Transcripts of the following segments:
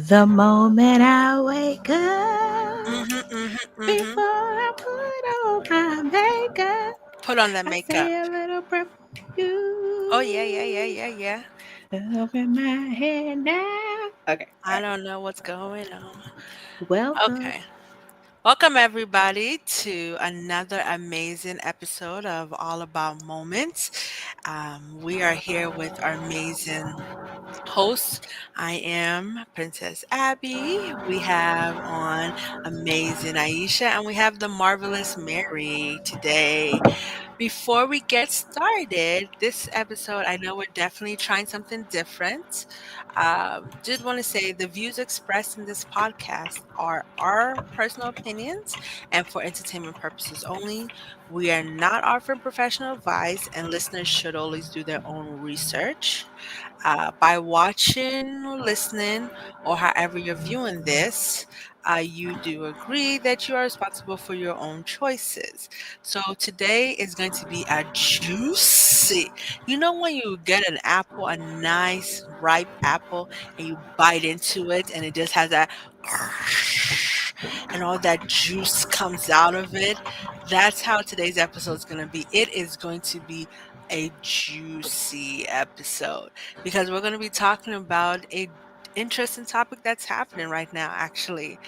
The moment I wake up, Mhm, mhm, mhm. before I put on my makeup, Put on that I makeup. say a little prayer for Oh yeah, yeah, yeah, you. yeah, yeah. Over my head now. Okay, all I right. don't know what's going on. Welcome. Okay. Welcome everybody to another amazing episode of All About Moments. We are here with our amazing host. I am Princess Abby. We have on amazing Aisha, and we have the marvelous Mary today. Before we get started, this episode, I know we're definitely trying something different. Just want to say the views expressed in this podcast are our personal opinions and for entertainment purposes only. We are not offering professional advice, and listeners should always do their own research. By watching, listening, or however you're viewing this, you do agree that you are responsible for your own choices. So today is going to be a juicy. You know when you get an apple, a nice ripe apple, and you bite into it, and it just has that, and all that juice comes out of it. That's how today's episode is going to be. It is going to be a juicy episode because we're going to be talking about a interesting topic that's happening right now actually.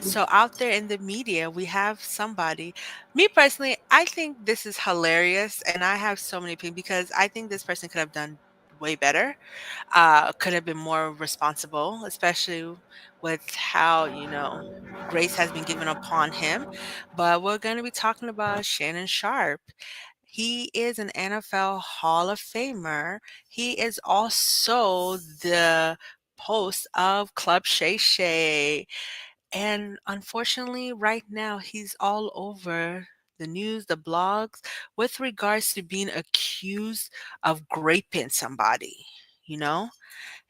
So out there in the media we have somebody, me personally, I think this is hilarious, and I have so many opinions because I think this person could have done way better, could have been more responsible, especially with how, grace has been given upon him. But we're going to be talking about Shannon Sharpe. He is an NFL Hall of Famer. He is also the host of Club Shay Shay. And unfortunately, right now, he's all over the news, the blogs, with regards to being accused of raping somebody, you know?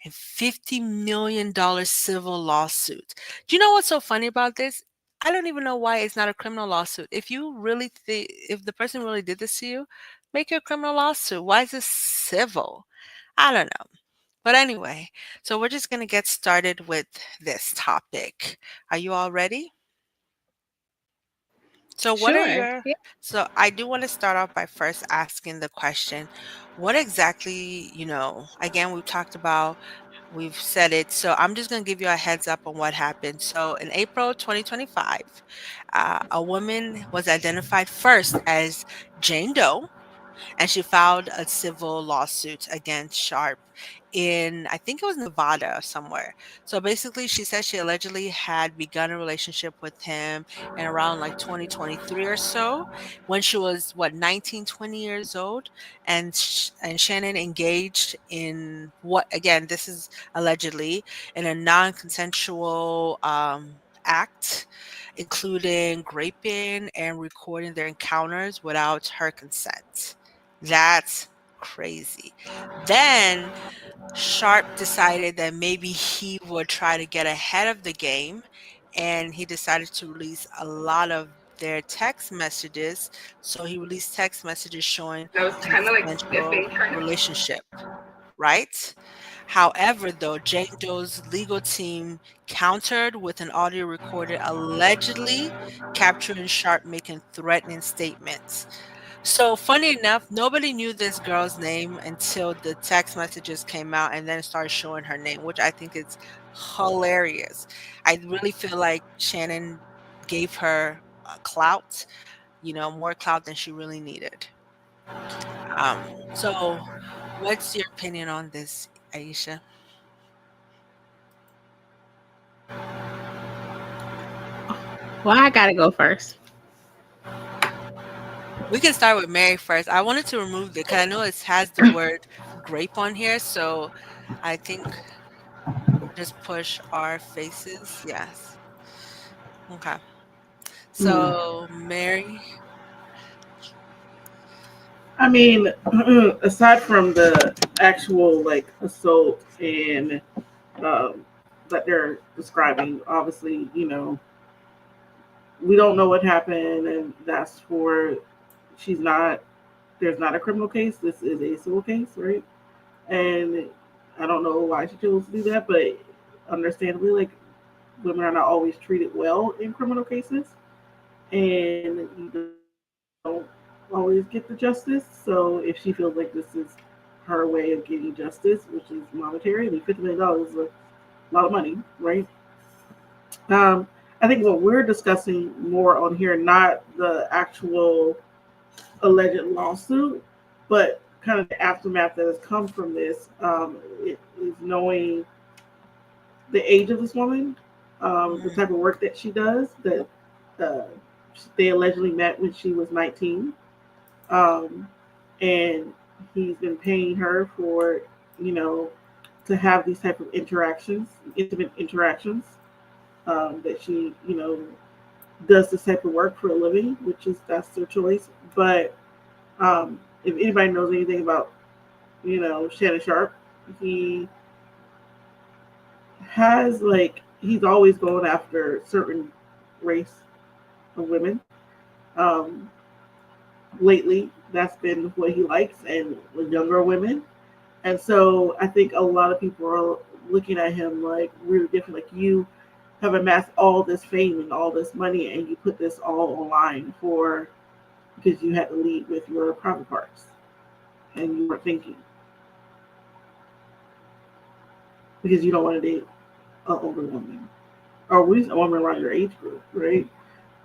A $50 million civil lawsuit. Do you know what's so funny about this? I don't even know why it's not a criminal lawsuit. If you really think, if the person really did this to you, make it a criminal lawsuit. Why is this civil? I don't know. But anyway, so we're just going to get started with this topic. Are you all ready? So what are Sure. your Yeah. so I do want to start off by first asking the question, what exactly, again, we've said it, so I'm just going to give you a heads up on what happened. So in April 2025, a woman was identified first as Jane Doe, and she filed a civil lawsuit against Sharp in, I think it was Nevada or somewhere. So basically, she said she allegedly had begun a relationship with him in around like 2023 or so, when she was what, 19, 20 years old, and Shannon engaged in what, again, this is allegedly, in a non-consensual act, including raping and recording their encounters without her consent. That's crazy. Then Sharp decided that maybe he would try to get ahead of the game, and he decided to release a lot of their text messages. So he released text messages showing I was kind of like consensual sniffing, kind of. relationship, right? However, though, Jane Doe's legal team countered with an audio recorded allegedly capturing Sharp making threatening statements. So funny enough, nobody knew this girl's name until the text messages came out and then started showing her name, which I think is hilarious. I really feel like Shannon gave her clout, more clout than she really needed. So what's your opinion on this, Aisha? Well, I gotta go first. We can start with Mary first. I wanted to remove the, because I know it has the word grape on here, so I think just push our faces. Yes. Okay. Hmm. So, Mary, I mean, aside from the actual like assault and um, that they're describing, obviously, we don't know what happened, and that's for she's not. There's not a criminal case. This is a civil case, right? And I don't know why she chose to do that, but understandably, like women are not always treated well in criminal cases, and you don't always get the justice. So if she feels like this is her way of getting justice, which is monetary, I mean, $50 million is a lot of money, right? Um, I think what we're discussing more on here, not the actual alleged lawsuit, but kind of the aftermath that has come from this, it is knowing the age of this woman, the Mm, type of work that she does, that uh, they allegedly met when she was 19. Um, and he's been paying her for, you know, to have these type of interactions, intimate interactions, that she, does this type of work for a living, which is that's their choice. But if anybody knows anything about, Shannon Sharpe, he has like he's always going after certain race of women. Um, lately, that's been what he likes, and with younger women. And so I think a lot of people are looking at him like really different. Like, you have amassed all this fame and all this money, and you put this all online for because you had to lead with your private parts, and you weren't thinking because you don't want to date an older woman, or at least a woman around your age group, right?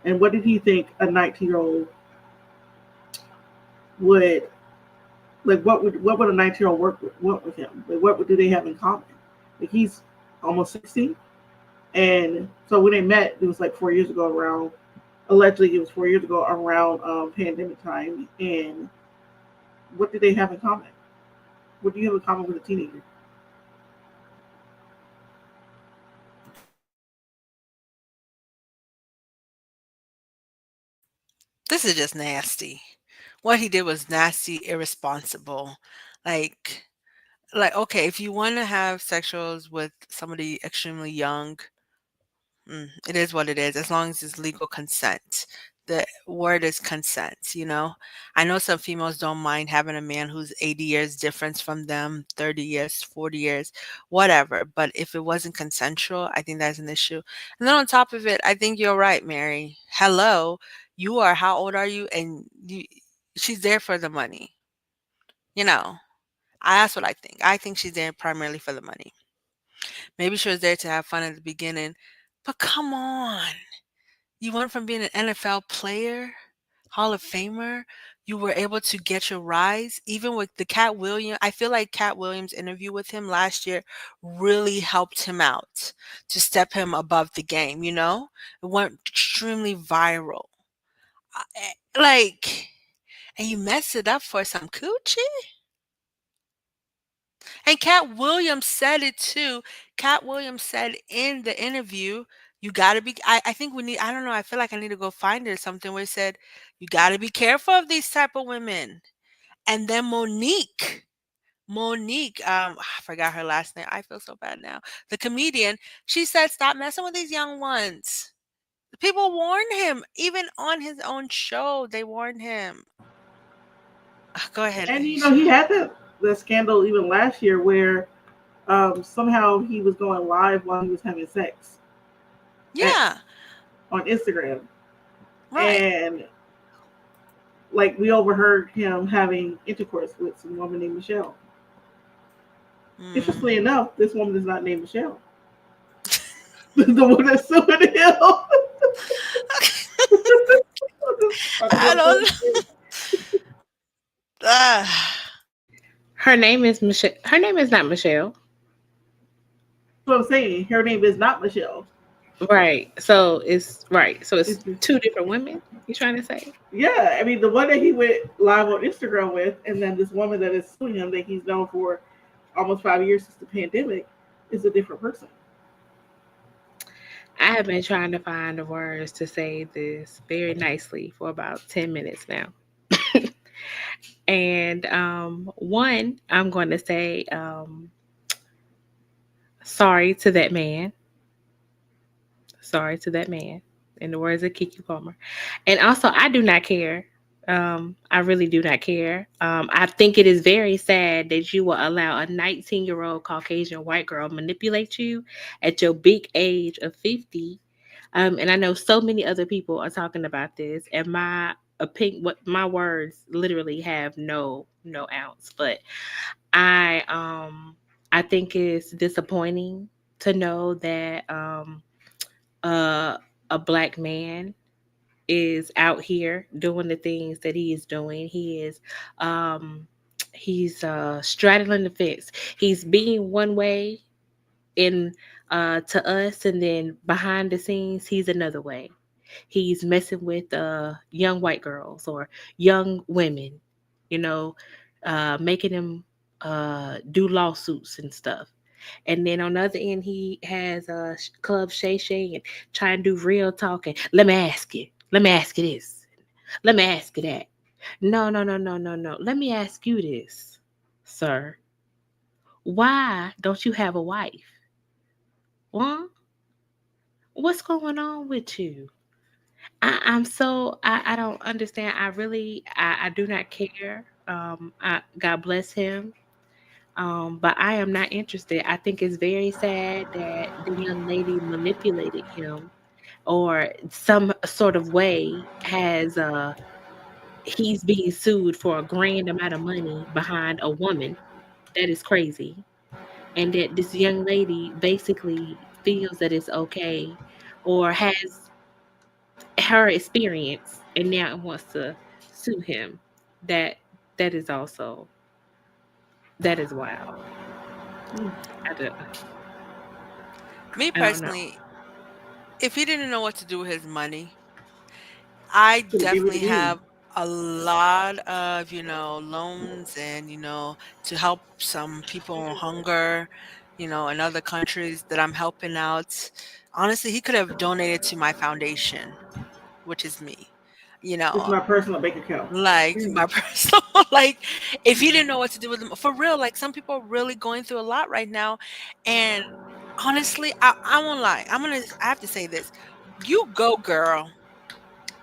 And what did he think a 19-year-old would like? What would a 19-year-old want with him? Like, do they have in common? Like, he's almost 60, and so when they met, it was like 4 years ago around. Allegedly, it was 4 years ago around pandemic time. And what did they have in common? What do you have in common with a teenager? this is just nasty. What he did was nasty, irresponsible. Like, okay, if you want to have sexuals with somebody extremely young, it is what it is, as long as it's legal consent. The word is consent, you know? I know some females don't mind having a man who's 80 years difference from them, 30 years, 40 years, whatever. But if it wasn't consensual, I think that's an issue. And then on top of it, I think you're right, Mary. Hello, how old are you? And she's there for the money, you know? That's what I think. I think she's there primarily for the money. Maybe she was there to have fun at the beginning, but come on. You went from being an NFL player, Hall of Famer, you were able to get your rise, even with the Cat Williams. I feel like Cat Williams' interview with him last year really helped him out to step him above the game, you know? It went extremely viral. Like, and you mess it up for some coochie? And Cat Williams said it too. Cat Williams said in the interview, you gotta be I think we need I don't know, I feel like I need to go find it or something where it said, you gotta be careful of these type of women. And then Monique, I forgot her last name. I feel so bad now. The comedian, she said, stop messing with these young ones. The people warned him. Even on his own show, they warned him. Go ahead, And Aisha. he had the scandal even last year where somehow he was going live while he was having sex at, Yeah, on Instagram, right. and like we overheard him having intercourse with some woman named Michelle. Mm. Interestingly enough, this woman is not named Michelle. The one that's suing him. I just I want to don't. say Ah. Her name is Michelle. Her name is not Michelle. what I'm saying. Her name is not Michelle. Right. So it's right. So it's It's just, two different women. You trying to say? yeah, I mean, the one that he went live on Instagram with, and then this woman that is suing him that he's known for almost 5 years since the pandemic, is a different person. I have been trying to find the words to say this very nicely for about 10 minutes now. And one, I'm going to say sorry to that man. Sorry to that man. In the words of Kiki Palmer. And also, I do not care. I really do not care. I think it is very sad that you will allow a 19-year-old Caucasian white girl manipulate you at your big age of 50. And I know so many other people are talking about this, and my opinion, what my words literally have no ounce. But I I think it's disappointing to know that uh, a black man is out here doing the things that he is doing. Um he's straddling the fence. He's being one way in to us, and then behind the scenes he's another way. He's messing with young white girls or young women, you know, making them do lawsuits and stuff. And then on the other end, he has Club Shay Shay and try and do real talking. Let me ask you. Let me ask you this. Let me ask you that. No, no, no, no, no, no. Let me ask you this, sir. Why don't you have a wife? Well, what's going on with you? I don't understand. I do not care. God bless him. But I am not interested. I think it's very sad that the young lady manipulated him, or some sort of way has he's being sued for a grand amount of money behind a woman. That is crazy. And that this young lady basically feels that it's okay, or has her experience and now wants to sue him. That that is also that is wild. Mm. I don't, Me I don't know. personally, if he didn't know what to do with his money, I Should have definitely given it to me. have a lot of, loans and, to help some people on hunger, in other countries that I'm helping out. Honestly, he could have donated to my foundation, which is me. You It's know, my personal bank account. like Period. my personal, like if he didn't know what to do with them, for real, like some people are really going through a lot right now. And honestly, I won't lie. I have to say this. You go, girl.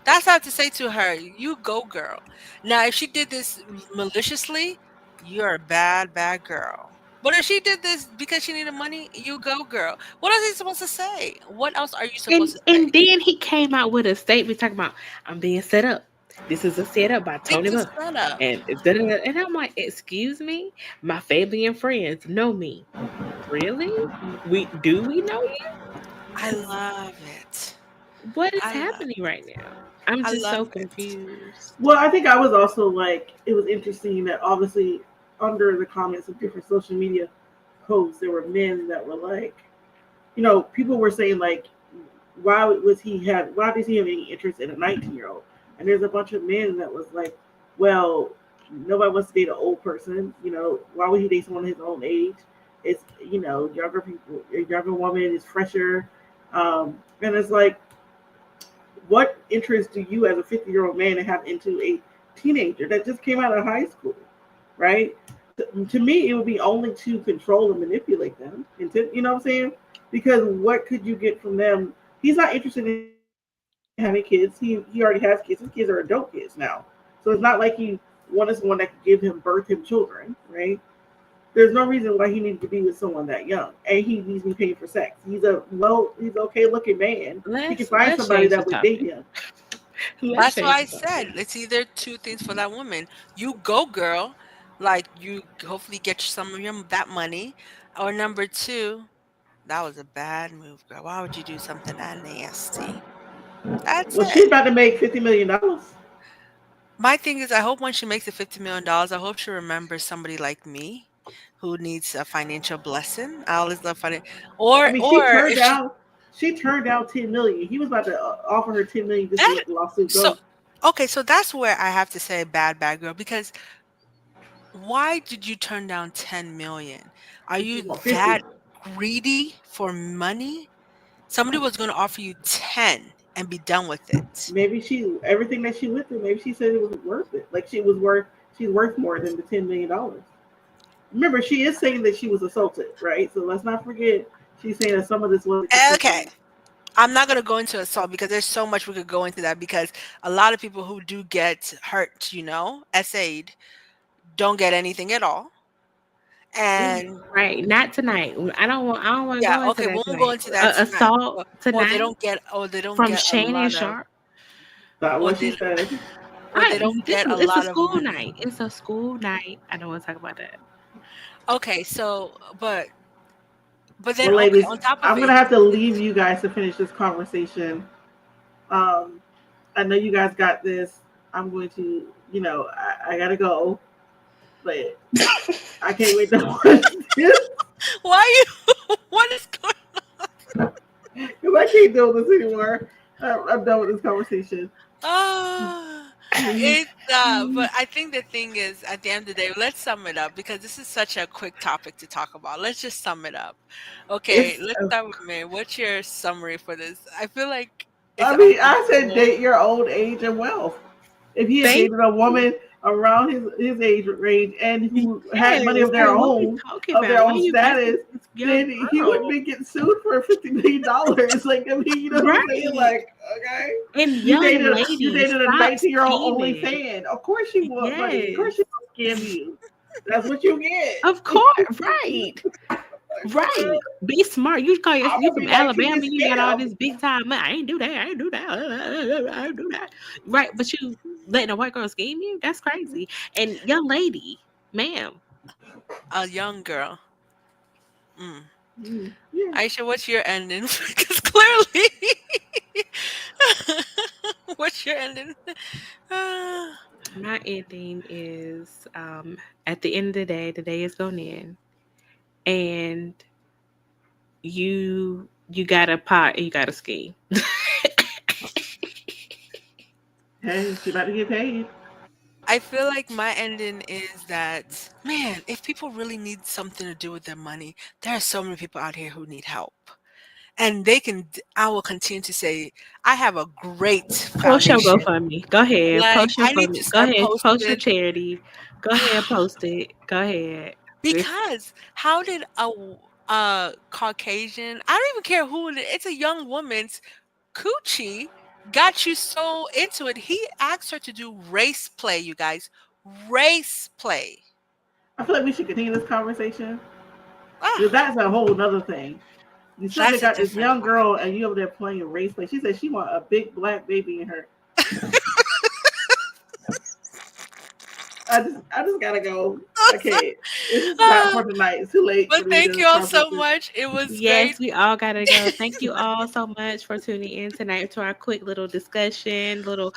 That's what I have to say to her. You go, girl. Now, if she did this maliciously, you're a bad, bad girl. But if she did this because she needed money, you go, girl. What else are you supposed to say? What else are you supposed to And say? then he came out with a statement talking about I'm being set up. This is a setup by Tony It's a Buffett. setup. And da, da, da. And I'm like, excuse me, my family and friends know me. Really? We know you? I love it. What is I love happening it. right now? I'm I just love so it. confused. Well, I think I was also like, it was interesting that obviously under the comments of different social media posts, there were men that were like, people were saying like, why does he have any interest in a 19-year-old? And there's a bunch of men that was like, well, nobody wants to date an old person. Why would he date someone his own age? It's younger people, a younger woman is fresher, and it's like, what interest do you as a 50-year-old man have into a teenager that just came out of high school, right? To me, it would be only to control and manipulate them. You know what I'm saying? Because what could you get from them? He's not interested in having kids. He already has kids. His kids are adult kids now. So it's not like he wanted someone that could birth him children, right? There's no reason why he needs to be with someone that young, and he needs to be paying for sex. He's okay looking man. He can find Let's somebody change that the would date topic. him. Let's That's why change I the topic. said it's either two things for that woman. You go, girl. Like you hopefully get some of your that money. Or number two, that was a bad move, girl. Why would you do something that nasty? That's Well, she's it. about to make $50 million. My thing is, I hope when she makes the $50 million, I hope she remembers somebody like me who needs a financial blessing. I always love financial. I Or, mean, she or turned if she down. She turned down 10 million. He was about to offer her 10 million just to that let the lawsuit so go. okay, so that's where I have to say bad, bad girl because why did you turn down 10 million? Are And she you want 50. that greedy for money? Somebody was going to offer you 10 and be done with it. Maybe she everything that she went through. Maybe she said it was worth it. Like she's worth more than the $10 million. Remember, she is saying that she was assaulted, right? So let's not forget she's saying that some of this was Okay. intentional. I'm not going to go into assault because there's so much we could go into that, because a lot of people who do get hurt, essayed, don't get anything at all. And Right, not tonight. I don't want to yeah, go into okay, we that won't go tonight. into that tonight. Assault tonight Or they don't from get a Shannon lot of, Sharp. Not or what she they said. or they don't get a It's a lot of school money. night. It's a school night. I don't want to talk about that. Okay, so but then Well, okay, ladies, on top of I'm it, gonna have to leave you guys to finish this conversation. Um, I know you guys got this. I'm going to, I gotta go, but I can't wait to watch this why you what is going because I can't deal with this anymore. I'm done with this conversation. on? It's but I think the thing is, at the end of the day, let's sum it up, because this is such a quick topic to talk about. Let's just sum it up. Okay, It's let's start with me. What's your summary for this? I feel like it's I mean, I said uncomfortable. date your old age and wealth. If he had Thank dated a you. woman around his age range and who had money Yes, like what we talking of about? their Why own you messing status, with this young then he girl? wouldn't be getting sued for $50 million. Like, I mean, you know what I'm saying? Right. Like, okay, And you young dated you ladies, dated a stop 19-year-old only scheming. fan. Of course she want money. Of course Yes. she gonna scam you. That's what you get. Of course. Right. Like, okay, Right. Be smart. You call I'm you gonna from be like, can you Alabama, you got all scam? this big time money. I ain't do that. I ain't do that. I ain't do that. Right. But you letting a white girl scheme you? That's crazy. And young lady, ma'am. A young girl. Mm. Yeah. Aisha, what's your ending? Because clearly, what's your ending? Ah, My ending is at the end of the day is going in, and you got a pot and you got a scheme. Hey, she about to get paid. I feel like my ending is that, man, if people really need something to do with their money, there are so many people out here who need help. And I will continue to say, I have a great Post your foundation. GoFundMe. Go ahead. Like, Post your I need to GoFundMe. Go start ahead. Post your posting. charity. Go ahead. Post it. Go ahead. This Because how did a Caucasian, I don't even care who it's a young woman's coochie got you so into it. He asked her to do race play, you guys. Race play. I feel like we should continue this conversation because Ah, that's a whole other thing. You sit there that's a got this different young topic. girl and you over there playing a race play. She said she want a big black baby in her. I just gotta go. I can't. This is not Ah, for tonight. It's too late for but me to do thank this you all so conversation. much. It was great. Yes, we all gotta go. Thank you all so much for tuning in tonight to our quick little discussion, little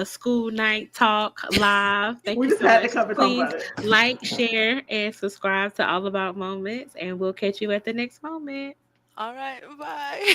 school night talk live. Thank We you just so had to much. come and talk Please about it. like, share, and subscribe to All About Moments, and we'll catch you at the next moment. All right, bye.